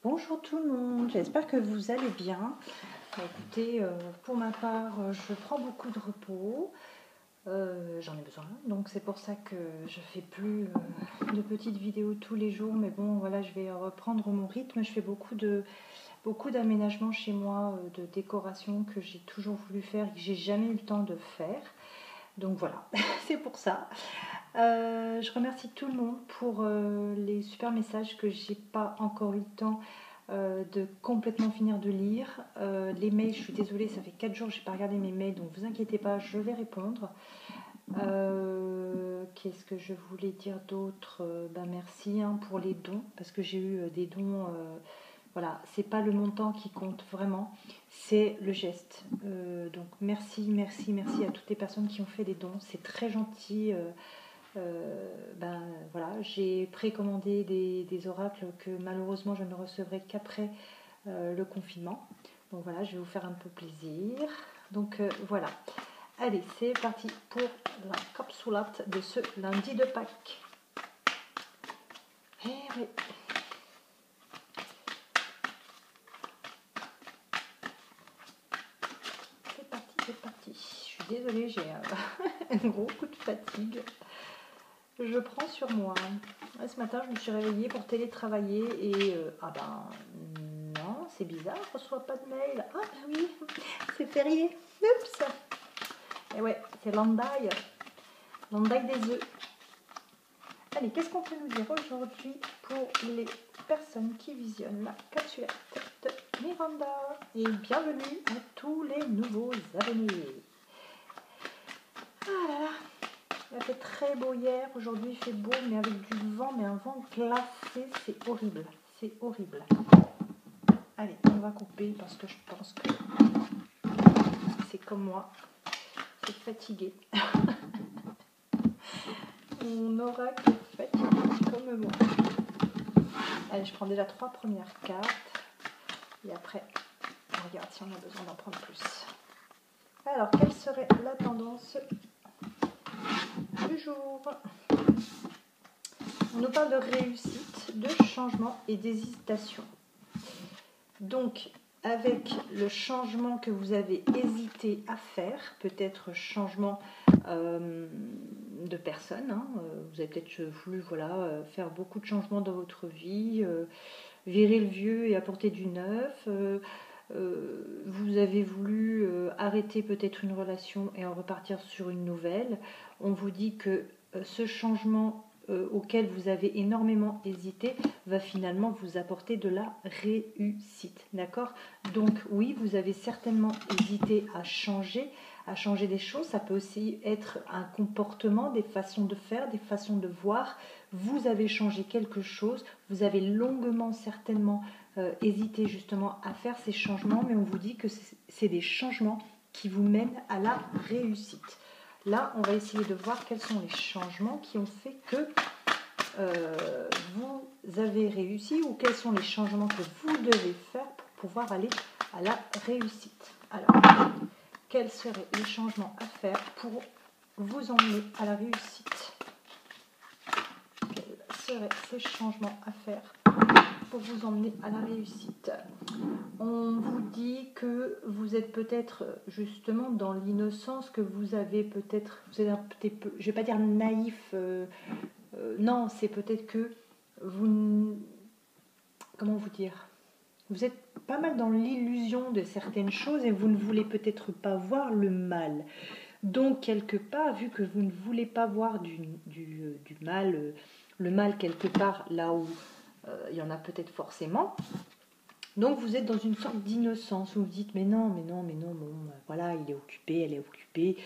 Bonjour tout le monde, j'espère que vous allez bien. Écoutez, pour ma part, je prends beaucoup de repos, j'en ai besoin, donc c'est pour ça que je fais plus de petites vidéos tous les jours, mais bon voilà, je vais reprendre mon rythme. Je fais beaucoup d'aménagements chez moi, de décoration que j'ai toujours voulu faire et que j'ai jamais eu le temps de faire. Donc voilà, c'est pour ça. Je remercie tout le monde pour les super messages que j'ai pas encore eu le temps de complètement finir de lire. Les mails, je suis désolée, ça fait 4 jours que je n'ai pas regardé mes mails, donc vous inquiétez pas, je vais répondre. Qu'est-ce que je voulais dire d'autre? Merci pour les dons, parce que j'ai eu des dons. Voilà, c'est pas le montant qui compte vraiment, c'est le geste. Donc merci à toutes les personnes qui ont fait des dons, c'est très gentil. Voilà, j'ai précommandé des oracles que malheureusement je ne recevrai qu'après le confinement. Donc voilà, je vais vous faire un peu plaisir. Donc voilà. Allez, c'est parti pour la capsulate de ce lundi de Pâques. Eh oui. C'est parti. Je suis désolée, j'ai un gros coup de fatigue. Je prends sur moi. Ce matin, je me suis réveillée pour télétravailler et non, c'est bizarre, je ne reçois pas de mail. Ah oui, c'est férié. Oups. Et ouais, c'est l'andaille des œufs. Allez, qu'est-ce qu'on peut nous dire aujourd'hui pour les personnes qui visionnent la capsulette de Miranda? Et bienvenue à tous les nouveaux abonnés. Ah là là. Il a fait très beau hier, aujourd'hui il fait beau mais avec du vent, mais un vent glacé, c'est horrible, c'est horrible. Allez, on va couper parce que je pense que c'est comme moi, c'est fatigué. On aura que fatigué comme moi. Allez, je prends déjà 3 premières cartes et après on regarde si on a besoin d'en prendre plus. Alors, quelle serait la tendance du jour? On nous parle de réussite, de changement et d'hésitation. Donc, avec le changement que vous avez hésité à faire, peut-être changement de personne, vous avez peut-être voulu faire beaucoup de changements dans votre vie, virer le vieux et apporter du neuf, vous avez voulu arrêter peut-être une relation et en repartir sur une nouvelle. On vous dit que ce changement auquel vous avez énormément hésité va finalement vous apporter de la réussite, d'accord? Donc oui, vous avez certainement hésité à changer des choses. Ça peut aussi être un comportement, des façons de faire, des façons de voir. Vous avez changé quelque chose, vous avez longuement certainement hésité justement à faire ces changements, mais on vous dit que c'est des changements qui vous mènent à la réussite. Là, on va essayer de voir quels sont les changements qui ont fait que vous avez réussi ou quels sont les changements que vous devez faire pour pouvoir aller à la réussite. Alors, quels seraient les changements à faire pour vous emmener à la réussite? Quels seraient ces changements à faire pour vous emmener à la réussite? On vous dit que vous êtes peut-être justement dans l'innocence, que vous avez peut-être, vous êtes un petit peu, je ne vais pas dire naïf, non, c'est peut-être que vous, comment vous dire, vous êtes pas mal dans l'illusion de certaines choses et vous ne voulez peut-être pas voir le mal. Donc quelque part, vu que vous ne voulez pas voir du mal, le mal quelque part là où il y en a peut-être forcément, donc vous êtes dans une sorte d'innocence où vous dites mais non, bon, voilà, il est occupé, elle est occupée,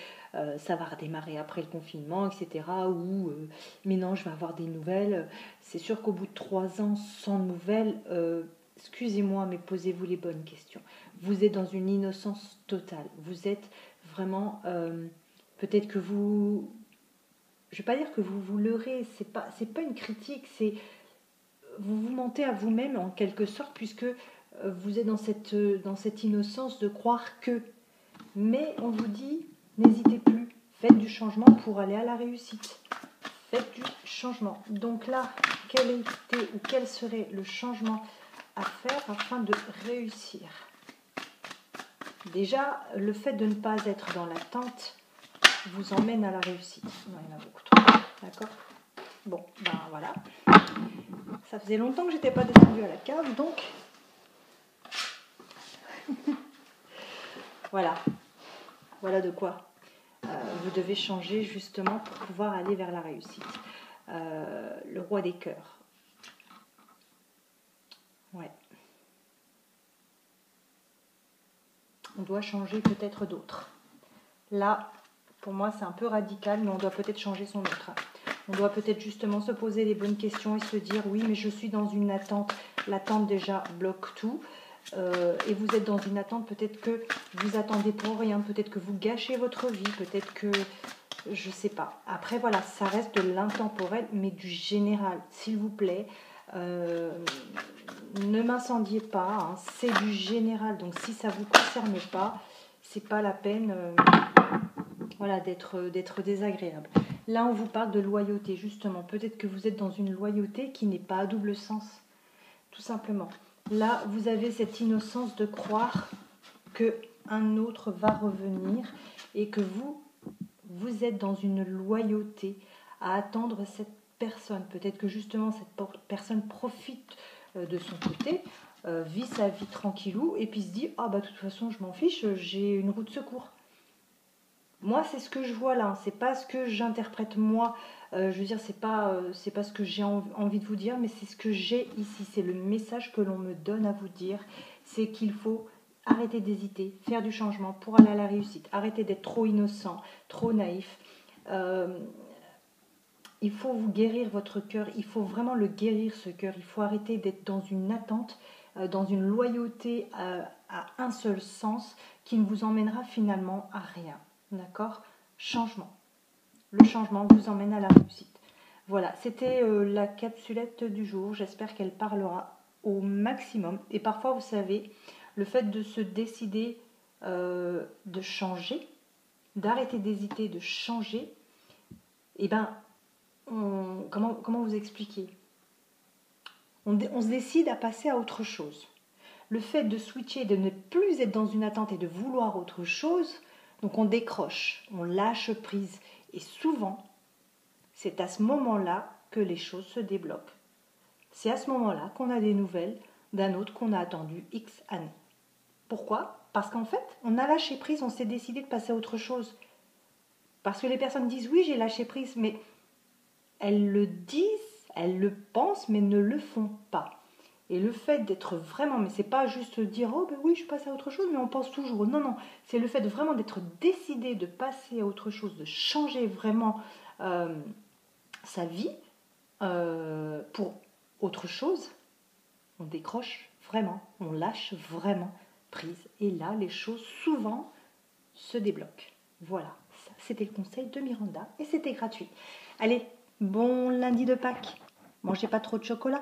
ça va redémarrer après le confinement, etc. Ou mais non, je vais avoir des nouvelles. C'est sûr qu'au bout de 3 ans sans nouvelles, excusez-moi, mais posez-vous les bonnes questions. Vous êtes dans une innocence totale. Vous êtes vraiment, peut-être que vous, je ne vais pas dire que vous vous leurrez, c'est pas une critique, c'est vous vous mentez à vous-même en quelque sorte, puisque vous êtes dans cette innocence de croire que. Mais on vous dit, n'hésitez plus, faites du changement pour aller à la réussite. Faites du changement. Donc là, quel serait le changement à faire afin de réussir? Déjà, le fait de ne pas être dans l'attente vous emmène à la réussite. Non, il y en a beaucoup trop. D'accord? Bon, ben voilà. Ça faisait longtemps que j'étais pas descendue à la cave, donc voilà. Voilà de quoi vous devez changer justement pour pouvoir aller vers la réussite. Le roi des cœurs. Ouais. On doit changer peut-être d'autres. Là, pour moi, c'est un peu radical, mais on doit peut-être changer son autre. On doit peut-être justement se poser les bonnes questions et se dire, oui, mais je suis dans une attente. L'attente déjà bloque tout. Et vous êtes dans une attente, peut-être que vous attendez pour rien, peut-être que vous gâchez votre vie, peut-être que, je sais pas. Après, voilà, ça reste de l'intemporel, mais du général. S'il vous plaît, ne m'incendiez pas, hein, c'est du général. Donc, si ça ne vous concerne pas, c'est pas la peine voilà, d'être désagréable. Là, on vous parle de loyauté, justement. Peut-être que vous êtes dans une loyauté qui n'est pas à double sens, tout simplement. Là, vous avez cette innocence de croire qu'un autre va revenir et que vous êtes dans une loyauté à attendre cette personne. Peut-être que justement, cette personne profite de son côté, vit sa vie tranquillou et puis se dit « Ah bah de toute façon, je m'en fiche, j'ai une roue de secours ». Moi, c'est ce que je vois là, c'est pas ce que j'interprète moi. Je veux dire, c'est pas ce que j'ai envie de vous dire, mais c'est ce que j'ai ici. C'est le message que l'on me donne à vous dire. C'est qu'il faut arrêter d'hésiter, faire du changement pour aller à la réussite. Arrêter d'être trop innocent, trop naïf. Il faut vous guérir votre cœur. Il faut vraiment le guérir, ce cœur. Il faut arrêter d'être dans une attente, dans une loyauté à un seul sens qui ne vous emmènera finalement à rien. D'accord? Changement. Le changement vous emmène à la réussite. Voilà, c'était la capsulette du jour. J'espère qu'elle parlera au maximum. Et parfois, vous savez, le fait de se décider de changer, d'arrêter d'hésiter, de changer, eh ben, comment vous expliquer? On se décide à passer à autre chose. Le fait de switcher, de ne plus être dans une attente et de vouloir autre chose, donc on décroche, on lâche prise. Et souvent, c'est à ce moment-là que les choses se débloquent. C'est à ce moment-là qu'on a des nouvelles d'un autre qu'on a attendu X années. Pourquoi? Parce qu'en fait, on a lâché prise, on s'est décidé de passer à autre chose. Parce que les personnes disent oui, j'ai lâché prise, mais elles le disent, elles le pensent, mais ne le font pas. Et le fait d'être vraiment, mais c'est pas juste dire oh ben oui je passe à autre chose, mais on pense toujours. Non, non, c'est le fait de vraiment d'être décidé de passer à autre chose, de changer vraiment sa vie pour autre chose. On décroche vraiment, on lâche vraiment prise. Et là, les choses souvent se débloquent. Voilà, ça, c'était le conseil de Miranda et c'était gratuit. Allez, bon lundi de Pâques. Mangez pas trop de chocolat.